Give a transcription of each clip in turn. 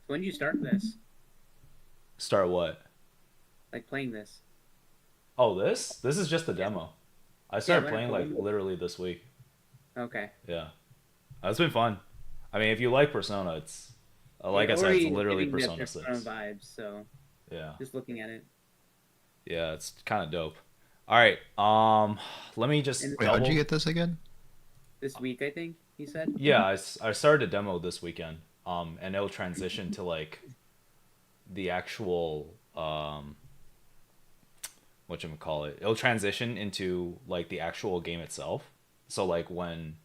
When did you start this? Start what? Like playing this? Oh, this is just the Yeah. demo. I Yeah. started playing like literally this week. Okay. Yeah, it's been fun. I mean, if you like Persona, it's like Yeah, I said, it's already literally giving the Persona Persona 6. vibes. So Yeah, just looking at it, yeah, it's kind of dope. All right, let me and just Wait, how'd you double. get this again? this week I think he said. Yeah, I started a demo this weekend. And it'll transition to like the actual what you call it. It'll transition into like the actual game itself. So like when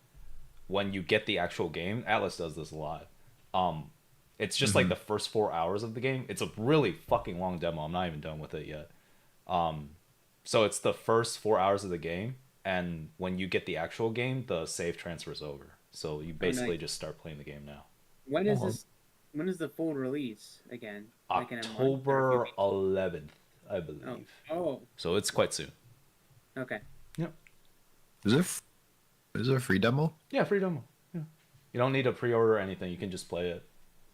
you get the actual game, Atlas does this a lot. Um, it's just like Mm-hmm. the first 4 hours of the game. It's a really fucking long demo. I'm not even done with it yet. So it's the first 4 hours of the game, and when you get the actual game, the save transfers over. So you Oh, basically nice. just start playing the game now. When is Oh, this? When is the full release again? Like in a month or a few October weeks? 11th, I Oh. believe. Oh. So it's quite soon. Okay. Yep. is it? Is it a free demo? Yeah, free demo. Yeah. You don't need to pre-order anything. You can just play it.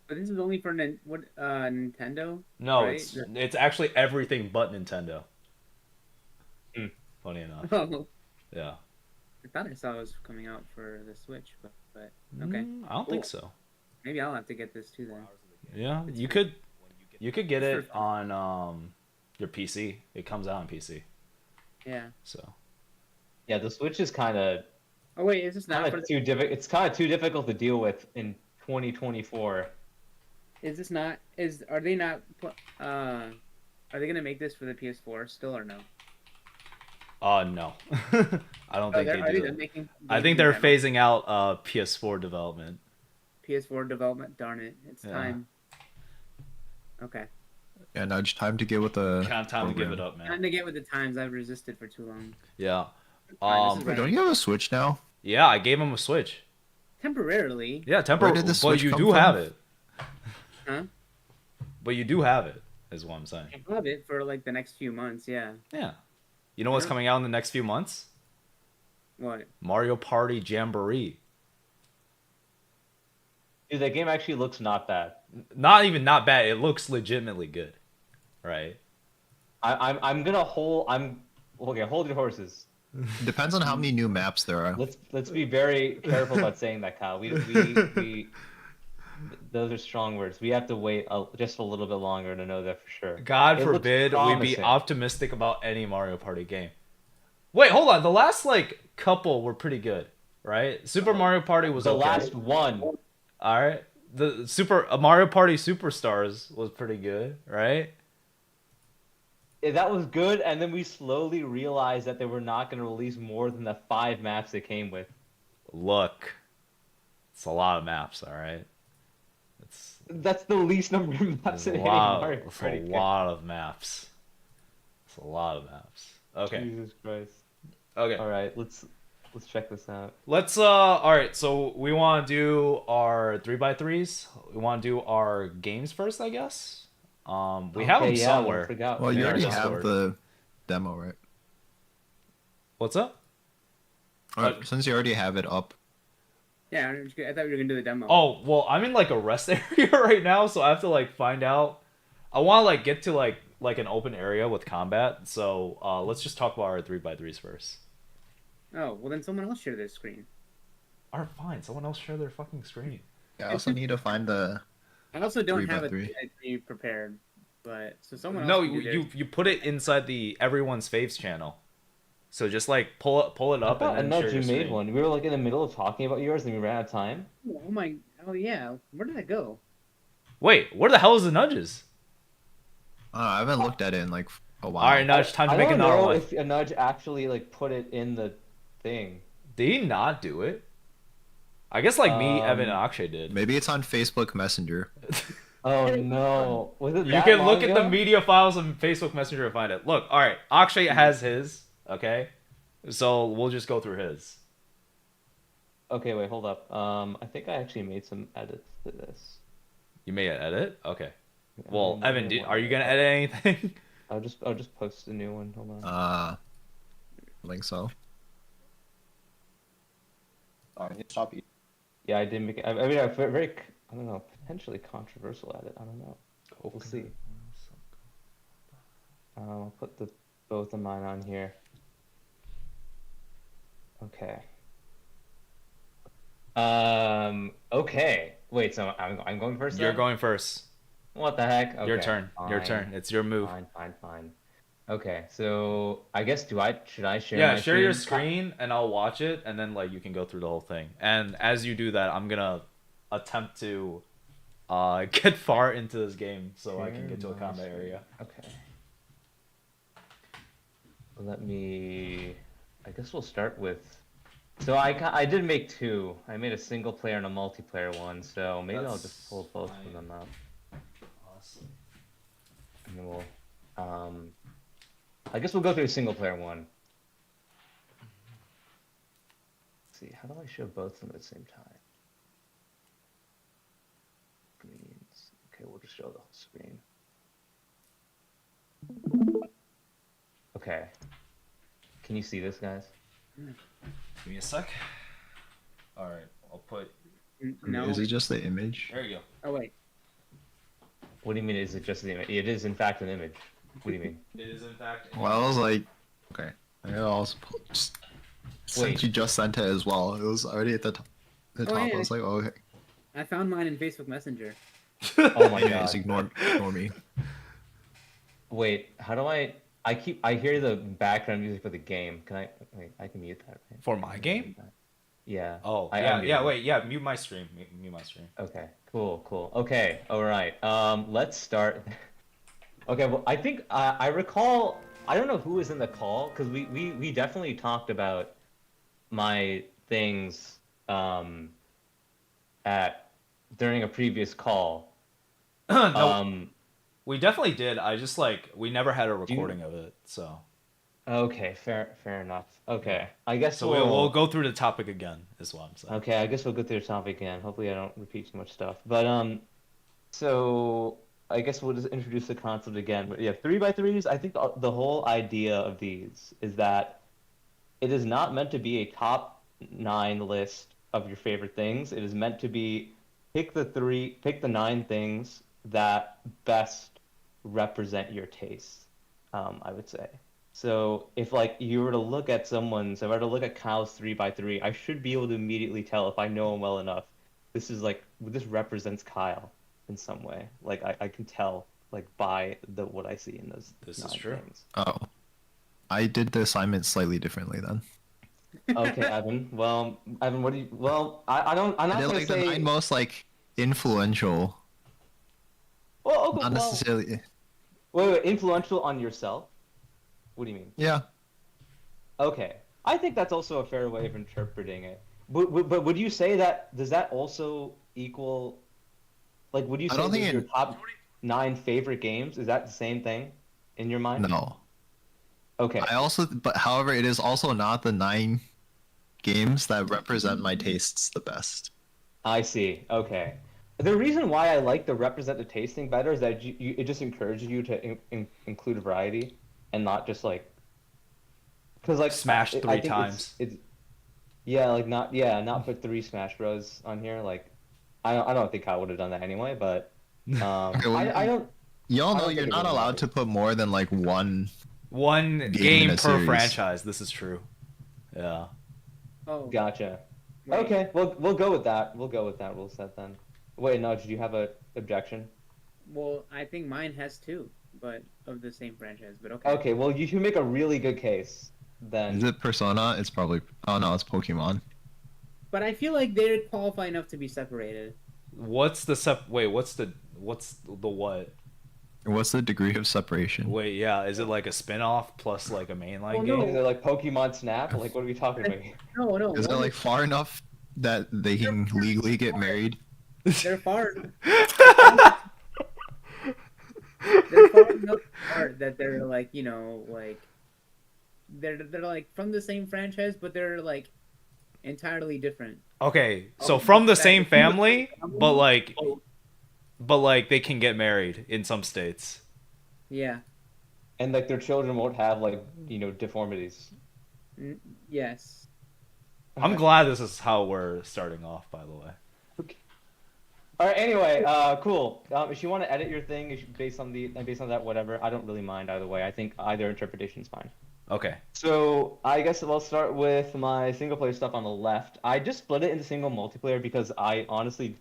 But this is only for Nintendo, No, right? it's actually everything but Nintendo. Hmm. Funny enough. Oh, Yeah. I thought I saw it was coming out for the Switch, but okay. I don't think Cool. so. Maybe I'll have to get this too then. Yeah, It's you for, could get it's for it on your PC. It comes out on PC. yeah. So Yeah, the Switch is kind of Oh wait, is this not for? too difficult. It's kind of too difficult to deal with in 2024. Is this not? Is are they not? Are they gonna make this for the PS4 still or no? no. I don't Oh, think they're they are they do. making? I think they're phasing out PS4 development. PS4 development. Darn it! It's Yeah. time. Okay. Yeah, now it's time to get with the Time to give it program. up, man. Time to get with the times. I've resisted for too long. Yeah. Fine, this is Wait, don't you have a Switch now? Yeah, I gave him a Switch. Temporarily, Yeah, Where did the but Switch you come do from? have it. huh? But you do have it, is what I'm saying. I love it for like the next few months. Yeah. Yeah. You know what's Yeah. coming out in the next few months? What? Mario Party Jamboree. Dude, that game actually looks not bad. Not even not bad. It looks legitimately good, right? I'm gonna hold. I'm okay. Hold your horses. Depends on how many new maps there are. Let's be very careful about saying that, Kyle. We those are strong words. We have to wait just a little bit longer to know that for sure. God It looks forbid we be promising. optimistic about any Mario Party game. Wait, hold on. The last like couple were pretty good, right? Super Mario Party was The okay. last one. All right. The Super Mario Party Superstars was pretty good, right? That was good, and then we slowly realized that they were not going to release more than the 5 maps they came with. Look, it's a lot of maps, all right? It's That's the least number of maps There's in a any lot, Mario it's Party a game. lot of maps. It's a lot of maps. Okay. Jesus Christ. Okay. All right, let's check this out. Let's all right, so we want to do our 3x3s. We want to do our games first, I guess. We have them Okay, yeah, somewhere. I forgot. Well, you Yeah, already just have Discord. the demo, right? What's up? Or, since you already have it up. Yeah, I thought we were gonna do the demo. Oh, well, I'm in like a rest area right now, so I have to like find out. I want to like get to like an open area with combat. So, let's just talk about our 3x3s first. Oh, well then someone else share their screen. All right, fine. Someone else share their fucking screen. I also need to find the. I also don't have a 3x3. 3 prepared, but so someone else. No, can do theirs. you put it inside the everyone's faves channel. So just like pull it I up thought and then share Anudge, your you made screen. one. We were like in the middle of talking about yours, and we ran out of time. Oh my! Oh yeah. Where did that go? Wait, where the hell is the nudges? I haven't looked at it in like a while. All right, Nudge, time to make don't another know one. if Anudge actually like put it in the thing. Did he not do it? I guess like me, Evan, and Um, Akshay did. Maybe it's on Facebook Messenger. Oh no! Was it You that can long look at the ago? media files on Facebook Messenger and find it. Look, all right, Akshay has his. Okay, so we'll just go through his. Okay, wait, hold up. I think I actually made some edits to this. You made an edit. Okay. Yeah, Well, I Evan, made one. are you gonna edit anything? I'll just post a new one. Hold on. I think so. Yeah, I did make it. I mean, I very, I don't know. potentially controversial at it. I don't know. We'll see. I'll put both of mine on here. Okay. Okay. Wait. So I'm going first. You're then? going first. What the heck? Okay, Your turn. Your fine, turn. It's your move. Fine. Okay. So I guess should I share? Yeah, my share your screen and I'll watch it, and then like you can go through the whole thing. And as you do that, I'm gonna attempt to get far into this game so I can get to a combat area. Okay. Let me. I guess we'll start with. So I did make two. I made a single player and a multiplayer one. So maybe I'll just pull both of them up. Awesome. And then we'll. I guess we'll go through a single player one. Let's see, how do I show both of them at the same time? Screens. Okay, we'll just show the whole screen. Okay. Can you see this, guys? Give me a sec. All right, I'll put. No. Is it just the image? There you go. Oh wait. What do you mean? Is it just the image? It is in fact an image. What do you mean? It is in fact. Well, I was like, okay. I also since Wait. you just sent it as well, it was already at the top. I Yeah. was like, oh, okay. I found mine in Facebook Messenger. Oh my Anyways, god. ignore me. Wait, how do I hear the background music for the game. Can I wait, I can mute that, right? For my game? Yeah. Oh, I yeah, unmuted yeah. it. Wait, yeah. Mute my stream. Mute my stream. Okay, cool. Okay, all right. Let's start. Okay, well, I think I recall. I don't know who was in the call because we definitely talked about my things at during a previous call. No, we definitely did. I just like we never had a recording of it, so. Okay, fair enough. Okay, I guess So we'll go through the topic again. Is what I'm saying. Okay, I guess we'll go through the topic again. Hopefully, I don't repeat too much stuff. But so I guess we'll just introduce the concept again. But yeah, 3x3s. I think the whole idea of these is that it is not meant to be a top 9 list of your favorite things. It is meant to be pick the 9 things that best represent your taste. I would say. So if like you were to look at if I were to look at Kyle's 3x3, I should be able to immediately tell if I know him well enough. This represents Kyle in some way. Like I can tell like by what I see in those. This is 9 true. things. Oh, I did the assignment slightly differently then. Okay, Evan. Well, Evan, what do you? Well, I'm not I did gonna like say. the 9 most like influential, Well, okay, not necessarily. wait, influential on yourself. What do you mean? Yeah, Okay, I think that's also a fair way of interpreting it. But would you say that does that also equal? Like, would you I say don't think those are your it- top 9 favorite games? Is that the same thing in your mind? no. Okay. But however, it is also not the 9 games that represent my tastes the best. I see. Okay. The reason why I like the representative tasting better is that it just encourages you to include variety and not just like because like Smash I 3 think times. It's not put 3 Smash Bros on here. Like I don't think I would have done that anyway. But Okay, well, I don't. Y'all I know don't you're think it not really allowed matters. to put more than like one. One in game a per series. franchise. This is true. Yeah. Oh. Gotcha. Wait. Okay, we'll go with that. We'll go with that rule set then. Wait, no, did you have a objection? Well, I think mine has 2, but of the same franchise. But okay. Okay, well you can make a really good case then. Is it Persona? It's probably. Oh no, it's Pokemon. But I feel like they're qualify enough to be separated. What's the what's the what? What's the degree of separation? Wait, yeah, is it like a spin-off plus like a mainline Oh, game? no. Is it like Pokemon Snap? Like what are we talking about? No. Is it like far enough that they can legally get married? They're far. They're far enough apart that they're like like they're like from the same franchise, but they're like entirely different. Okay, so Oh, from the that- same family, but like they can get married in some states. Yeah. And like their children won't have like deformities. Yes. I'm glad this is how we're starting off, by the way. All right. Anyway, cool. If you want to edit your thing based on that, whatever, I don't really mind either way. I think either interpretation is fine. Okay. So I guess we'll start with my single player stuff on the left. I just split it into single multiplayer because I honestly,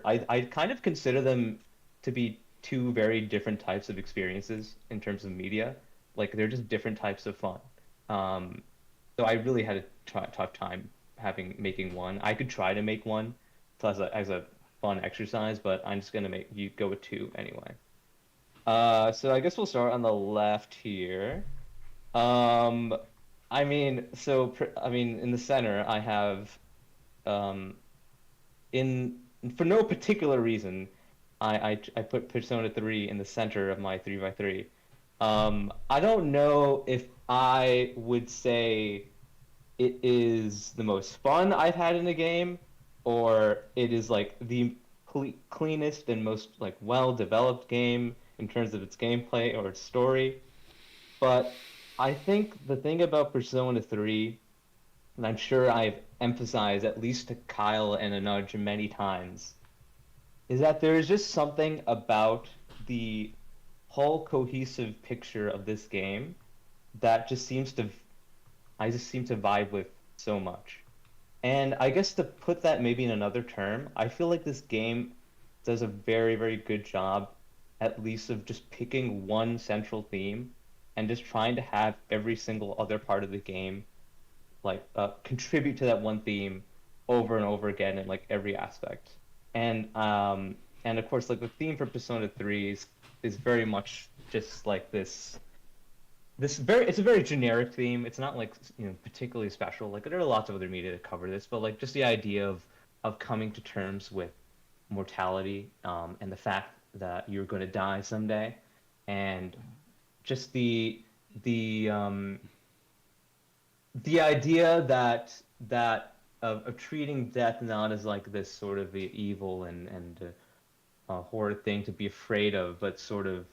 I kind of consider them to be two very different types of experiences in terms of media. Like they're just different types of fun. Um, so I really had a tough time making one. I could try to make one as a fun exercise, but I'm just gonna make you go with two anyway. So I guess we'll start on the left here. Um, I mean, in the center, I have, um, in for no particular reason, I put Persona 3 in the center of my 3x3. I don't know if I would say it is the most fun I've had in a game, or it is like the cleanest and most like well-developed game in terms of its gameplay or its story. But I think the thing about Persona 3, and I'm sure I've emphasized at least to Kyle and Anuj many times, is that there is just something about the whole cohesive picture of this game that I just seem to vibe with so much. And I guess to put that maybe in another term, I feel like this game does a very, very good job, at least of just picking one central theme and just trying to have every single other part of the game like contribute to that one theme over and over again in like every aspect. And of course like the theme for Persona 3 is very much just like this very it's a very generic theme. It's not like particularly special. Like there are lots of other media that cover this, but like just the idea of coming to terms with mortality, and the fact that you're going to die someday, and just the idea that of treating death not as like this sort of the evil and horrid thing to be afraid of, but sort of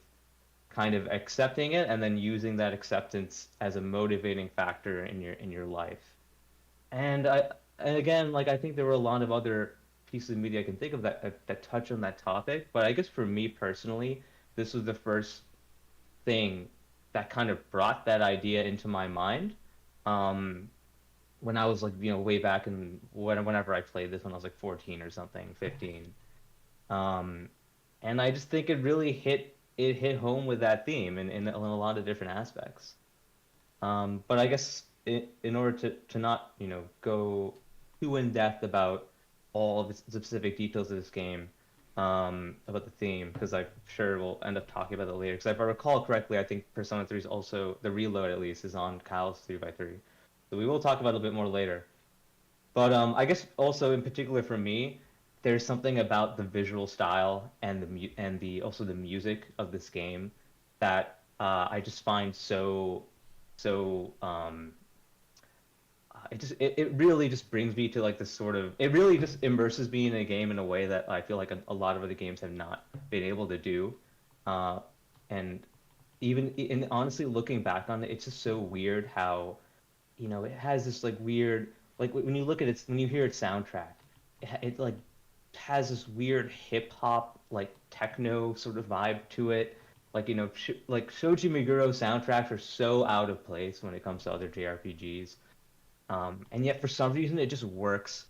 kind of accepting it and then using that acceptance as a motivating factor in your life. And again, like I think there were a lot of other pieces of media I can think of that touch on that topic, but I guess for me personally, this was the first thing that kind of brought that idea into my mind. Um, when I was like, way back in whenever I played this when I was like 14 or something, 15. Um, and I just think it hit home with that theme in a lot of different aspects. But I guess in order to not, go too in depth about all of the specific details of this game, about the theme, because I'm sure we'll end up talking about it later. Because if I recall correctly, I think Persona 3 is also, the reload at least, is on Kyle's 3x3. So we will talk about it a bit more later. But I guess also in particular for me, there's something about the visual style and the also the music of this game that I just find so it really just brings me to like this sort of, it really just immerses me in a game in a way that I feel like a lot of other games have not been able to do. And even in honestly looking back on it, it's just so weird how it has this like weird, like when you look at it, when you hear its soundtrack, it like has this weird hip hop like techno sort of vibe to it. Like like Shoji Meguro soundtracks are so out of place when it comes to other JRPGs, and yet for some reason it just works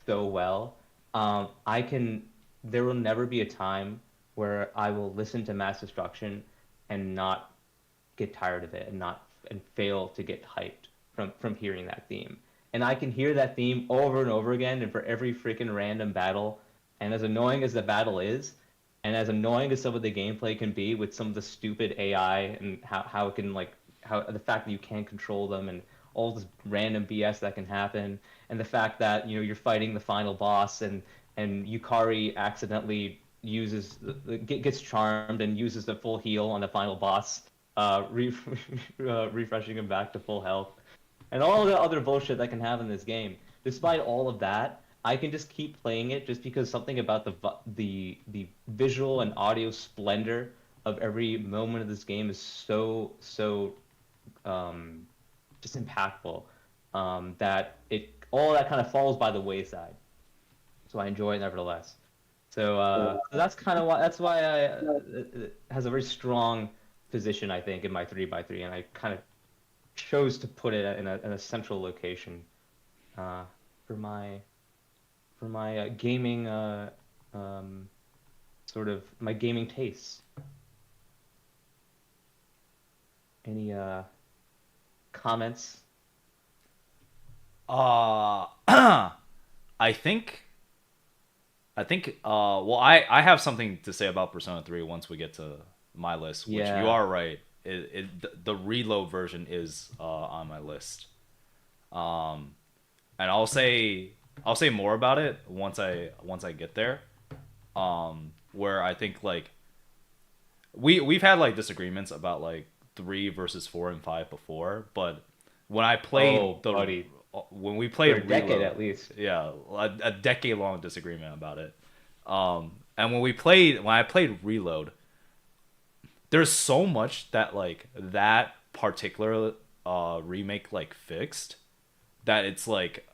so well. I can There will never be a time where I will listen to Mass Destruction and not get tired of it and fail to get hyped from hearing that theme. And I can hear that theme over and over again, and for every freaking random battle. And as annoying as the battle is, and as annoying as some of the gameplay can be with some of the stupid AI and how it can like how the fact that you can't control them and all this random BS that can happen, and the fact that you're fighting the final boss and Yukari accidentally gets charmed and uses the full heal on the final boss, refreshing him back to full health, and all the other bullshit that can happen in this game. Despite all of that, I can just keep playing it just because something about the visual and audio splendor of every moment of this game is so just impactful, that it all that kind of falls by the wayside. So I enjoy it nevertheless. So that's kind of why it has a very strong position, I think, in my 3x3, and I kind of chose to put it in a central location uh, for my gaming um, sort of my gaming tastes. Any comments? Uh, I think well, I have something to say about Persona 3 once we get to my list, which you Yeah, are right. The reload version is on my list. Um, and I'll say more about it once I get there. Where I think like we've had like disagreements about like 3 versus 4 and 5 before, but when I played oh, the buddy, when we for a played decade Reload, at least. yeah, a decade long disagreement about it. And when I played Reload, there's so much that like that particular remake like fixed that it's like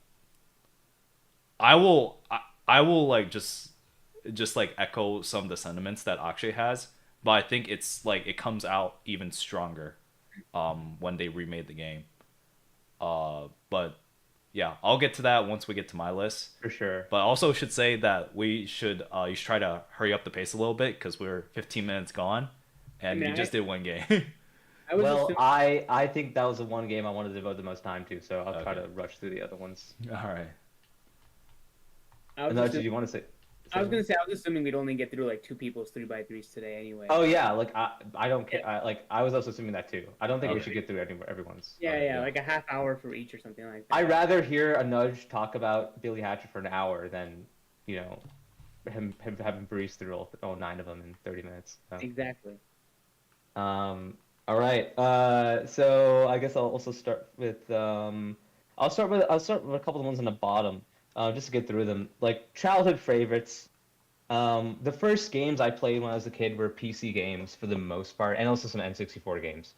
I will like just like echo some of the sentiments that Akshay has, but I think it's like it comes out even stronger when they remade the game. But yeah, I'll get to that once we get to my list. For sure. But I also should say that you should try to hurry up the pace a little bit because we're 15 minutes gone, I and mean, you just did one game. I was Well, assuming. I think that was the one game I wanted to devote the most time to, so I'll try Okay. to rush through the other ones. All right. I was No, did assuming. you want to say? I Say was something? gonna say I was assuming we'd only get through like two people's 3x3s today anyway. Oh yeah, like I don't Yeah, care. I was also assuming that too. I don't think we should Okay. get through everyone's. yeah, Okay. yeah, Yeah. like a half hour for each or something like I that. rather hear a nudge talk about Billy Hatcher for an hour than you know him having breezed through all 9 of them in 30 minutes. So. Exactly. All right. So I guess I'll also start with I'll start with a couple of ones on the bottom, just to get through them. Like childhood favorites. The first games I played when I was a kid were PC games for the most part, and also some N64 games,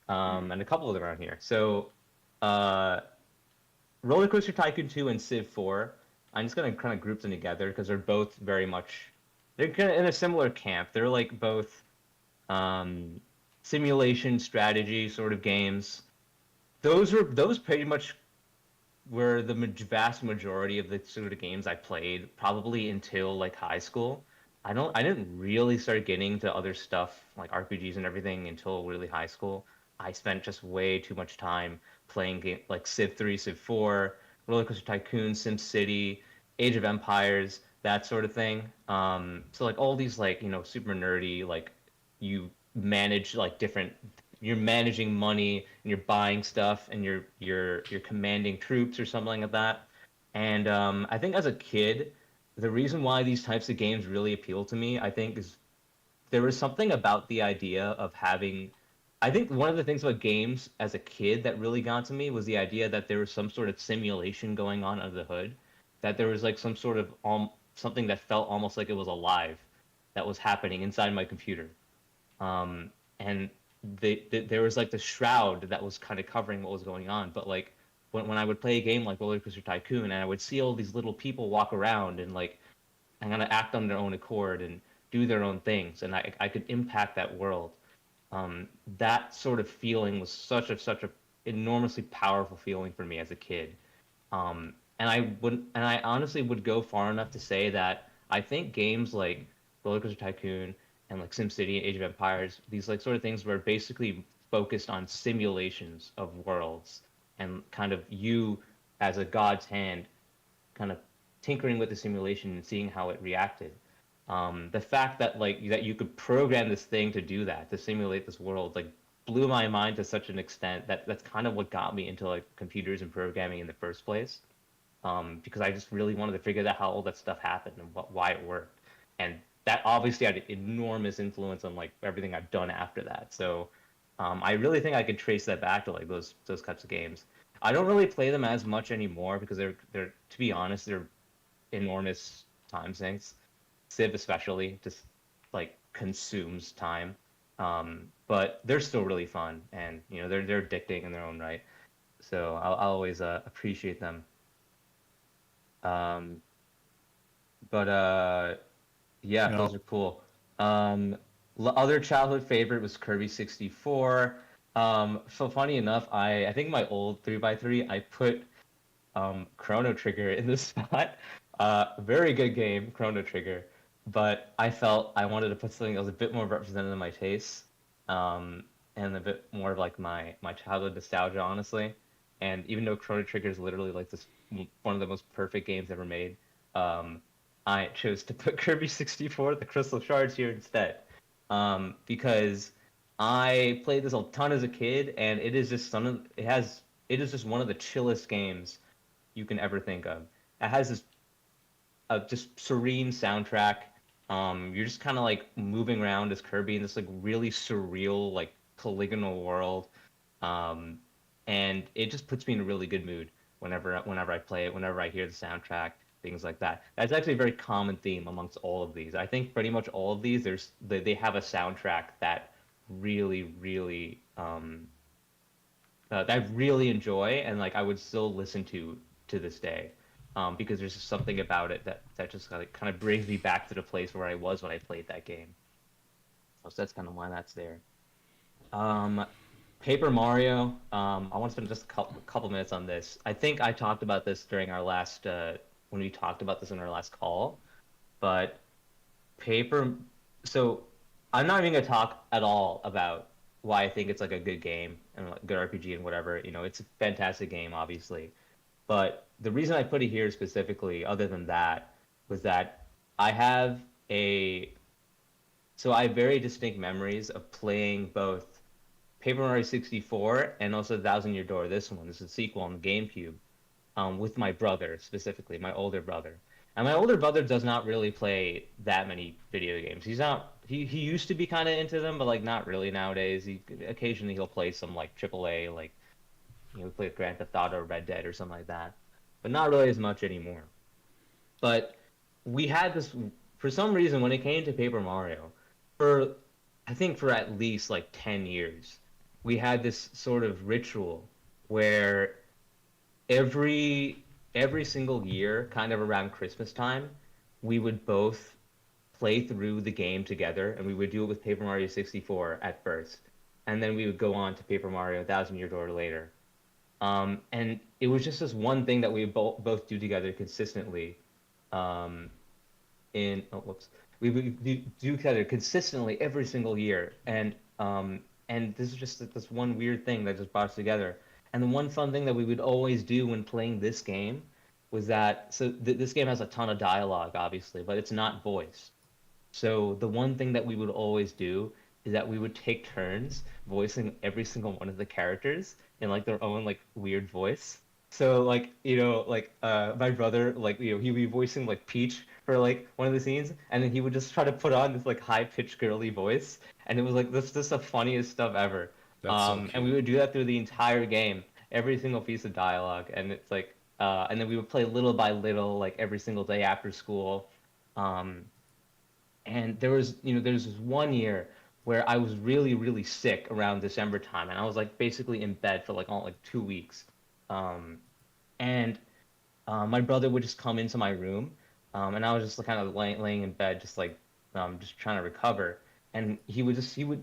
and a couple of them around here. So, uh, Roller Coaster Tycoon 2 and Civ 4. I'm just gonna kind of group them together because they're both very much they're kind of in a similar camp. They're like both um, simulation strategy sort of games. Those pretty much were the vast majority of the sort of games I played, probably until like high school. I didn't really start getting to other stuff like RPGs and everything until really high school. I spent just way too much time playing like Civ 3, Civ 4, Roller Coaster Tycoon, Sim City, Age of Empires, that sort of thing. So like all these like, super nerdy like you manage like different you're managing money and you're buying stuff and you're commanding troops or something like that. And I think as a kid, the reason why these types of games really appeal to me, I think, is there was something about the idea of having. I think one of the things about games as a kid that really got to me was the idea that there was some sort of simulation going on under the hood, that there was like some sort of something that felt almost like it was alive, that was happening inside my computer. And there was like the shroud that was kind of covering what was going on. But like when I would play a game like Roller Coaster Tycoon, and I would see all these little people walk around and like and kind of act on their own accord and do their own things, and I could impact that world. That sort of feeling was such a enormously powerful feeling for me as a kid. And I honestly would go far enough to say that I think games like Roller Coaster Tycoon and like SimCity and Age of Empires, these like sort of things were basically focused on simulations of worlds and kind of you as a god's hand kind of tinkering with the simulation and seeing how it reacted. The fact that like that you could program this thing to do that, to simulate this world, like blew my mind to such an extent that that's kind of what got me into like computers and programming in the first place. Because I just really wanted to figure out how all that stuff happened and why it worked. And that obviously had an enormous influence on like everything I've done after that. So I really think I could trace that back to like those types of games. I don't really play them as much anymore because they're to be honest they're enormous time sinks. Civ especially just like consumes time. But they're still really fun and they're addicting in their own right. So I'll always appreciate them. Um, but Yeah, You those know? are cool. Other childhood favorite was Kirby 64. So funny enough, I think my old 3x3, I put Chrono Trigger in this spot. Very good game, Chrono Trigger. But I felt I wanted to put something that was a bit more representative of my tastes, and a bit more of like my childhood nostalgia, honestly. And even though Chrono Trigger is literally like this one of the most perfect games ever made, um, I chose to put Kirby 64, the Crystal Shards here instead, because I played this a ton as a kid, and it is just it is just one of the chillest games you can ever think of. It has this just serene soundtrack. You're just kind of like moving around as Kirby in this like really surreal like polygonal world, um, and it just puts me in a really good mood whenever I play it, whenever I hear the soundtrack, things like that. That's actually a very common theme amongst all of these. I think pretty much all of these they have a soundtrack that really that I really enjoy and like I would still listen to this day, because there's just something about it that just kind of brings me back to the place where I was when I played that game. So that's kind of why that's there. Um, Paper Mario. I want to spend just a couple minutes on this. I think I talked about this during our last when we talked about this in our last call, but Paper. So I'm not even gonna talk at all about why I think it's like a good game and like good RPG and whatever. You know, it's a fantastic game, obviously. But the reason I put it here specifically, other than that, was that I have a I have very distinct memories of playing both Paper Mario 64 and also Thousand Year Door. This is a sequel on the GameCube, with my brother specifically, my older brother. And my older brother does not really play that many video games. He's not. He used to be kind of into them, but like not really nowadays. He occasionally he'll play some like AAA, like play Grand Theft Auto, or Red Dead, or something like that, but not really as much anymore. But we had this for some reason when it came to Paper Mario, for I think for at least like 10 years, we had this sort of ritual where every single year, kind of around Christmas time, we would both play through the game together, and we would do it with Paper Mario 64 at first, and then we would go on to Paper Mario Thousand Year Door later. And it was just this one thing that we both do together consistently. Um, in oh, whoops, we would do together consistently every single year, and this is just this one weird thing that just brought us together. And the one fun thing that we would always do when playing this game was that this game has a ton of dialogue, obviously, but it's not voice. So the one thing that we would always do is that we would take turns voicing every single one of the characters in like their own like weird voice. So like like my brother like he would be voicing like Peach for like one of the scenes, and then he would just try to put on this like high pitched girly voice, and it was like this just the funniest stuff ever. That's so And we cute. would do that through the entire game, every single piece of dialogue, and it's like and then we would play little by little like every single day after school. Um, and there's this one year where I was really sick around December time, and I was like basically in bed for like all like 2 weeks. Um, and My brother would just come into my room, and I was just kind of laying in bed, just like just trying to recover. And he would start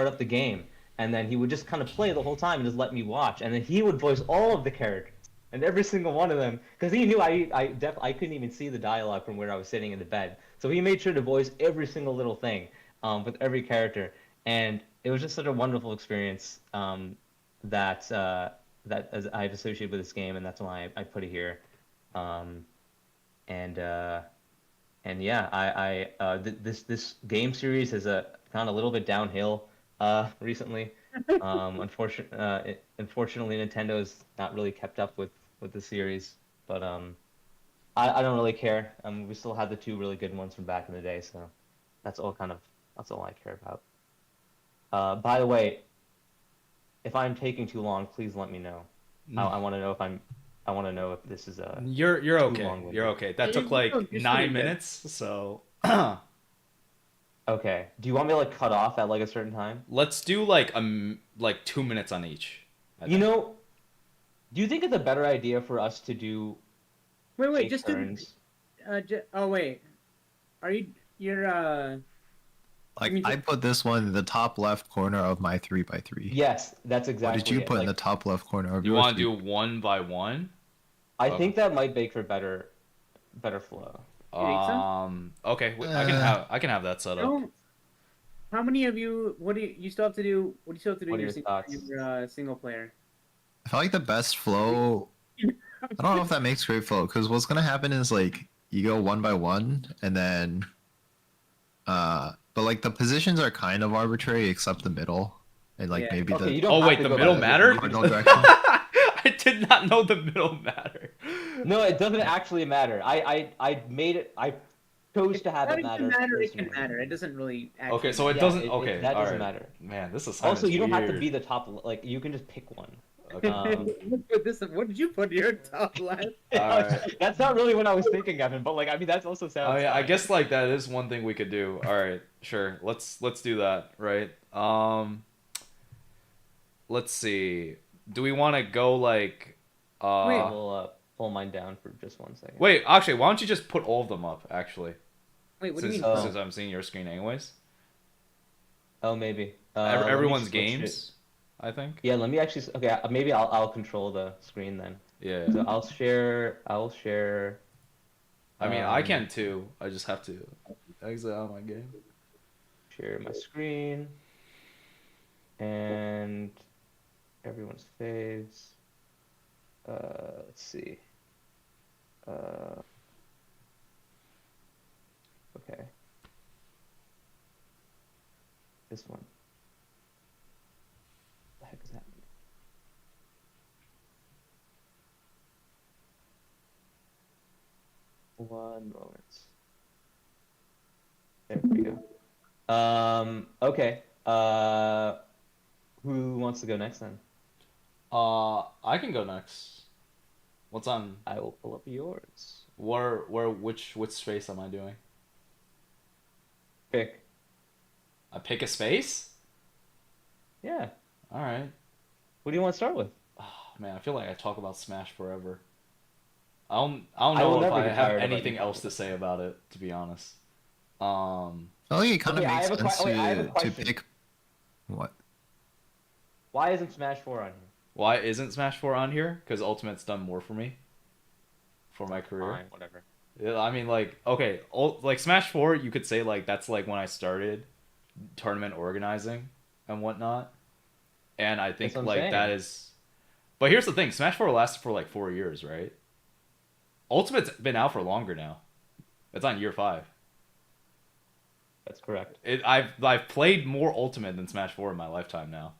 up the game, and then he would just kind of play the whole time and just let me watch. And then he would voice all of the characters and every single one of them because he knew I couldn't even see the dialogue from where I was sitting in the bed. So he made sure to voice every single little thing, with every character, and it was just such a wonderful experience, that that as I've associated with this game, and that's why I put it here. Um, and yeah, this game series has gone a little bit downhill recently. Unfortunately, Nintendo has not really kept up with the series, but I don't really care. We still have the two really good ones from back in the day, so that's all I care about. By the way, if I'm taking too long, please let me know. I want to know if I want to know if this is You're too okay. long-winded. You're okay. That took No, like you're nine pretty good. minutes, so Okay. Do you want me to like cut off at like a certain time? let's do like like 2 minutes on each. I You think. know, do you think it's a better idea for us to do Wait, take just do. turns? Oh wait, are you? You're Like mean I just- put this one in the top left corner of my 3x3. Yes, that's What exactly did you it. put in Like, the top left corner of You your want to three? do one by one? I Okay. think that might make for better flow. You think so? Okay, I can have that set up. don't. How many of you? What do you still have to do? What do you still have to do What in are your, your thoughts? single player? I felt like the best flow. I don't know if that makes great flow because what's gonna happen is like you go one by one and then, but like the positions are kind of arbitrary except the middle and like Yeah. maybe Okay, the you don't Oh have wait, to the go middle by mattered? position. cardinal direction. I did not know the middle mattered. No, it doesn't actually matter. I made it. I chose to have That it it matter. can matter. It can personally. matter. It doesn't really. Actually Okay, so it Yeah, doesn't. it- Okay, that doesn't alright. matter. Man, this is Also, you don't have to be the top. Like, you can just pick one. Okay. Put this. What did you put in your top left? Alright. That's not really what I was thinking, Evan. But like, I mean, that's also sounds. Oh yeah, I fine. guess like that is one thing we could do. All right, sure. Let's do that, right? Let's see. Do we want to go like Wait. I will pull mine down for just 1 second. Wait, actually, why don't you just put all of them up actually? Wait, what do you Since, mean? Oh. since I'm seeing your screen anyways. Oh, maybe. Let me Everyone's switch it. games, I think. Yeah, let me actually. Okay, maybe I'll control the screen then. Yeah. So I'll share. I mean, I um, can too. I just have to exit out of my game. share my screen and everyone's faves. Let's see. Okay. This one. What the heck is happening? One moment. There we go. Okay. Who wants to go next then? I can go next. What's on? I will pull up yours. Which space am I doing? Pick. I pick a space? Yeah. All right. What do you want to start with? Oh, man, I feel like I talk about Smash forever. I don't I will know if never I get have tired of anything it. else to say about it, to be honest. I feel like it kind of Okay, I makes have a que- sense wait, I have a to question. pick what. Why isn't Smash 4 on here? Why isn't Smash 4 on here? Because Ultimate's done more for me. For my career. Fine, whatever. Yeah, I mean, like, okay, like Smash 4, you could say, like, that's, like, when I started tournament organizing and whatnot. And I think, That's what I'm like, saying. that is... But here's the thing, Smash 4 lasted for, like, 4 years, right? Ultimate's been out for longer now. It's on year 5. That's correct. I've played more Ultimate than Smash 4 in my lifetime now.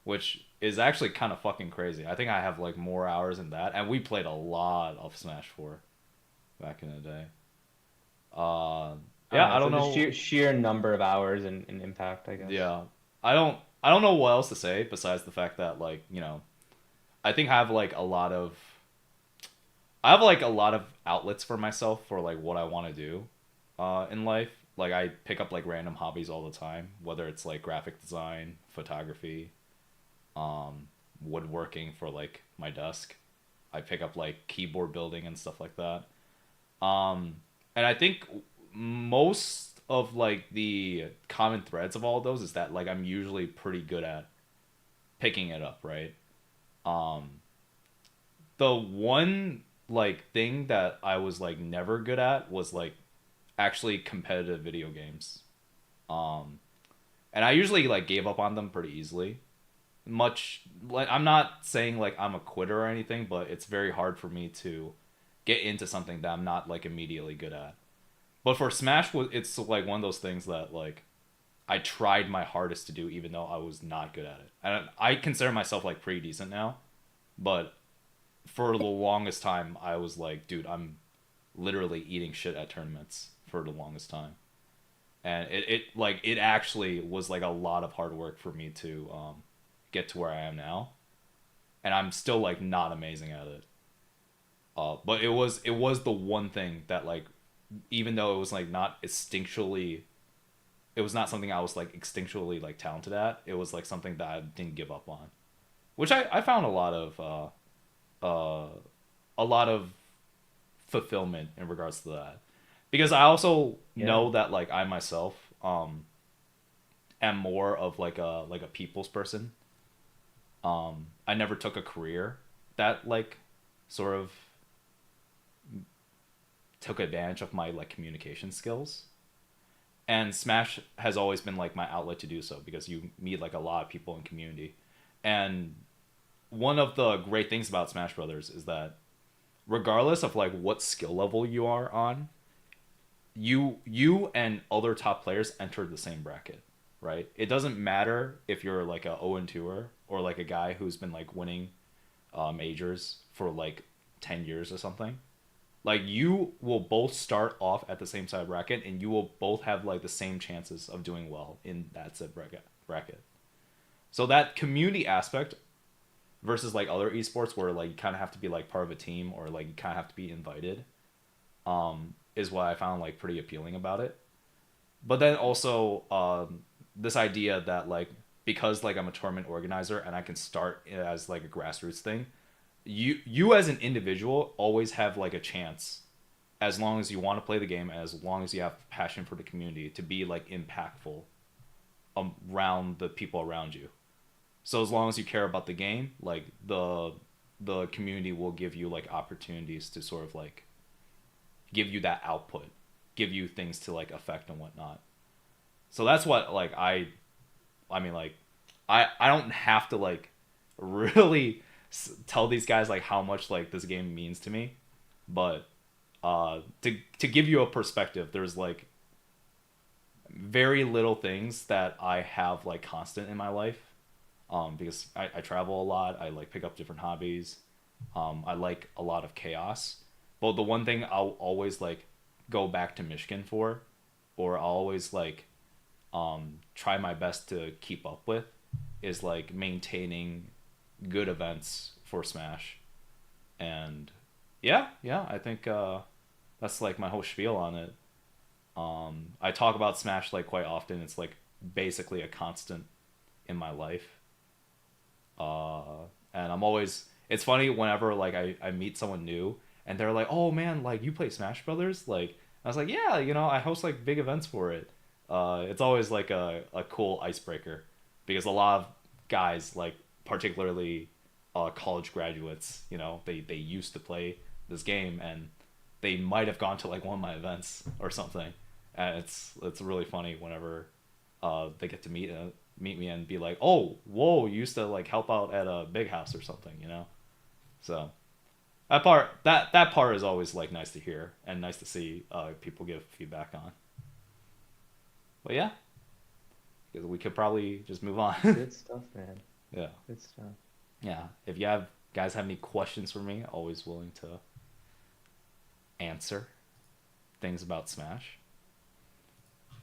Which is actually kind of fucking crazy. I think I have like more hours in that, and we played a lot of Smash 4 back in the day. Yeah, I don't so know. The sheer number of hours and impact, I guess. Yeah, I don't know what else to say besides the fact that, like, you know, I think I have like a lot of outlets for myself for like what I want to do in life. Like, I pick up like random hobbies all the time, whether it's like graphic design, photography, woodworking for like my desk. I pick up like keyboard building and stuff like that. And I think most of like the common threads of all of those is that like I'm usually pretty good at picking it up, right? The one like thing that I was like never good at was like actually competitive video games. And I usually like gave up on them pretty easily. Much like, I'm not saying like I'm a quitter or anything, but it's very hard for me to get into something that I'm not like immediately good at. But for Smash, it's like one of those things that like I tried my hardest to do, even though I was not good at it. And I consider myself like pretty decent now, but for the longest time, I was like, dude, I'm literally eating shit at tournaments for the longest time. And it actually was like a lot of hard work for me to get to where I am now. And I'm still like not amazing at it. But it was the one thing that like, even though it was like not instinctually, it was not something I was like instinctually like talented at. It was like something that I didn't give up on, which I found a lot of fulfillment in regards to that. Because I also Yeah. know that like I myself am more of like a people's person. I never took a career that like sort of took advantage of my like communication skills. And Smash has always been like my outlet to do so because you meet like a lot of people in community. And one of the great things about Smash Brothers is that regardless of like what skill level you are on, you and other top players enter the same bracket, right? It doesn't matter if you're like a 0 and 2er or like a guy who's been like winning majors for like 10 years or something. Like you will both start off at the same side bracket and you will both have like the same chances of doing well in that said bracket. So that community aspect versus like other esports where like you kind of have to be like part of a team or like you kind of have to be invited is what I found like pretty appealing about it. But then also this idea that like because like I'm a tournament organizer and I can start as like a grassroots thing, you as an individual always have like a chance as long as you want to play the game, as long as you have passion for the community to be like impactful around the people around you. So as long as you care about the game, like the community will give you like opportunities to sort of like give you that output, give you things to like affect and whatnot. So that's what like I mean like I don't have to like really tell these guys like how much like this game means to me, but to give you a perspective, there's like very little things that I have like constant in my life because I travel a lot. I like pick up different hobbies. I like a lot of chaos. But the one thing I'll always like go back to Michigan for, or I'll always like try my best to keep up with, is like maintaining good events for Smash. And yeah, I think that's like my whole spiel on it. I talk about Smash like quite often. It's like basically a constant in my life. And I'm always it's funny whenever like I meet someone new and they're like, "Oh man, like you play Smash Brothers?" Like I was like, "Yeah, you know, I host like big events for it." It's always like a cool icebreaker because a lot of guys like particularly college graduates, you know, they used to play this game and they might have gone to like one of my events or something. And it's really funny whenever they get to meet me and be like, "Oh, whoa, you used to like help out at a big house or something," you know? So that part is always like nice to hear and nice to see people give feedback on. But yeah, because we could probably just move on. Good stuff, man. Yeah. Good stuff. Yeah. If you guys have any questions for me, always willing to answer things about Smash.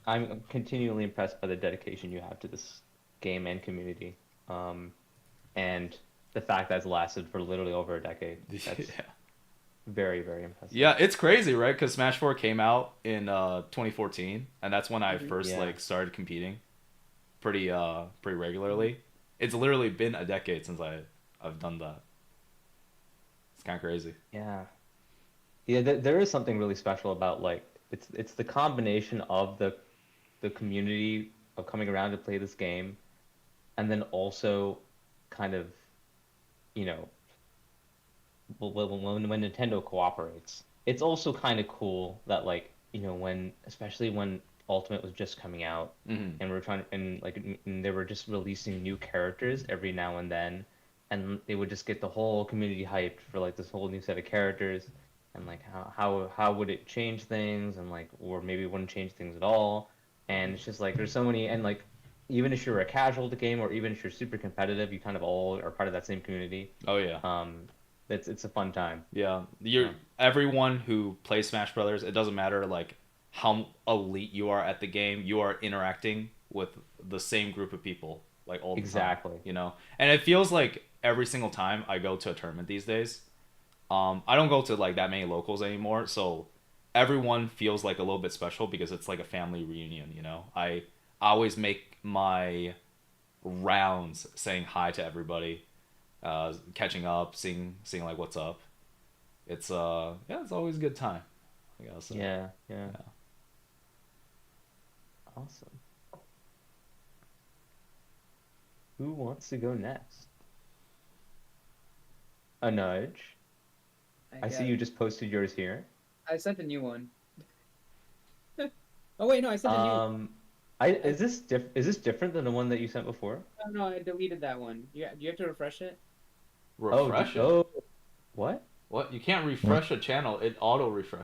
I'm continually impressed by the dedication you have to this game and community, and the fact that it's lasted for literally over a decade. That's Yeah. very, very impressive. Yeah, it's crazy, right? Because Smash 4 came out in 2014, and that's when I first Yeah. like started competing pretty regularly. It's literally been a decade since I've done that. It's kind of crazy. Yeah. Yeah, there is something really special about like it's the combination of the community of coming around to play this game, and then also kind of, you know, when Nintendo cooperates, it's also kind of cool that like, you know, especially when Ultimate was just coming out Hmm. and and they were just releasing new characters every now and then, and they would just get the whole community hyped for like this whole new set of characters, and like how would it change things, and like, or maybe it wouldn't change things at all. And it's just like there's so many, and like even if you're a casual at the game or even if you're super competitive, you kind of all are part of that same community. Oh yeah. It's a fun time. Yeah, Yeah. everyone who plays Smash Brothers. It doesn't matter like how elite you are at the game. You are interacting with the same group of people like all the Exactly. time. You know, and it feels like every single time I go to a tournament these days. I don't go to like that many locals anymore, so everyone feels like a little bit special because it's like a family reunion. You know, I always make my rounds saying hi to everybody, catching up, seeing like what's up. it's yeah, it's always a good time. I gotta say. Yeah. Yeah. Awesome. Who wants to go next? A nudge. I see got- you just posted yours here. I sent a new one. Oh wait, no, I sent a new one. Is this different than the one that you sent before? No, I deleted that one. You have to refresh it? Refresh it. Oh, what? What? You can't refresh a channel. It auto refresh.